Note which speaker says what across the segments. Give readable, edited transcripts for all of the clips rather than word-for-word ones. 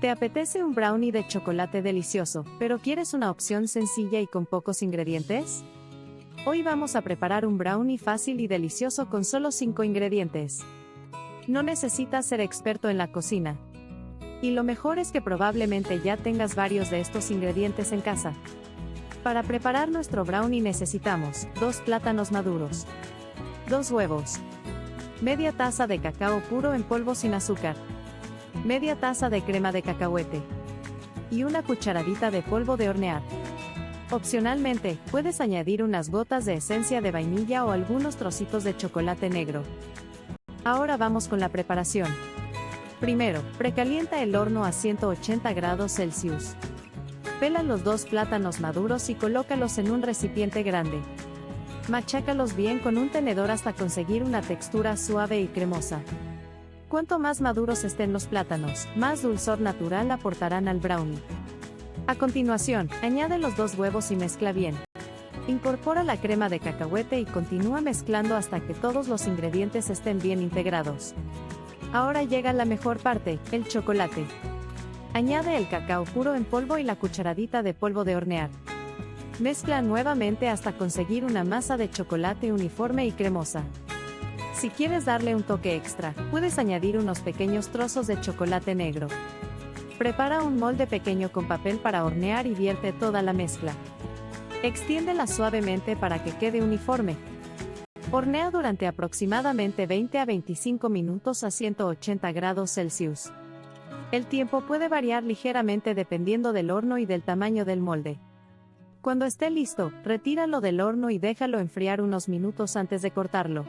Speaker 1: ¿Te apetece un brownie de chocolate delicioso, pero quieres una opción sencilla y con pocos ingredientes? Hoy vamos a preparar un brownie fácil y delicioso con solo 5 ingredientes. No necesitas ser experto en la cocina. Y lo mejor es que probablemente ya tengas varios de estos ingredientes en casa. Para preparar nuestro brownie necesitamos 2 plátanos maduros, 2 huevos, media taza de cacao puro en polvo sin azúcar, media taza de crema de cacahuete y una cucharadita de polvo de hornear. Opcionalmente, puedes añadir unas gotas de esencia de vainilla o algunos trocitos de chocolate negro. Ahora vamos con la preparación. Primero, precalienta el horno a 180 grados Celsius. Pela los 2 plátanos maduros y colócalos en un recipiente grande. Machácalos bien con un tenedor hasta conseguir una textura suave y cremosa. Cuanto más maduros estén los plátanos, más dulzor natural aportarán al brownie. A continuación, añade los 2 huevos y mezcla bien. Incorpora la crema de cacahuete y continúa mezclando hasta que todos los ingredientes estén bien integrados. Ahora llega la mejor parte, el chocolate. Añade el cacao puro en polvo y la cucharadita de polvo de hornear. Mezcla nuevamente hasta conseguir una masa de chocolate uniforme y cremosa. Si quieres darle un toque extra, puedes añadir unos pequeños trozos de chocolate negro. Prepara un molde pequeño con papel para hornear y vierte toda la mezcla. Extiéndela suavemente para que quede uniforme. Hornea durante aproximadamente 20 a 25 minutos a 180 grados Celsius. El tiempo puede variar ligeramente dependiendo del horno y del tamaño del molde. Cuando esté listo, retíralo del horno y déjalo enfriar unos minutos antes de cortarlo.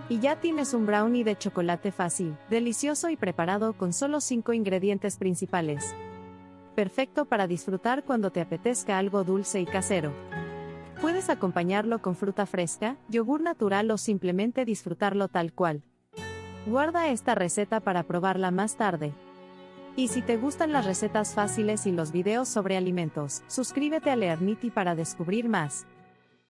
Speaker 1: Y ya tienes un brownie de chocolate fácil, delicioso y preparado con solo 5 ingredientes principales. Perfecto para disfrutar cuando te apetezca algo dulce y casero. Puedes acompañarlo con fruta fresca, yogur natural o simplemente disfrutarlo tal cual. Guarda esta receta para probarla más tarde. Y si te gustan las recetas fáciles y los videos sobre alimentos, suscríbete a Learnity para descubrir más.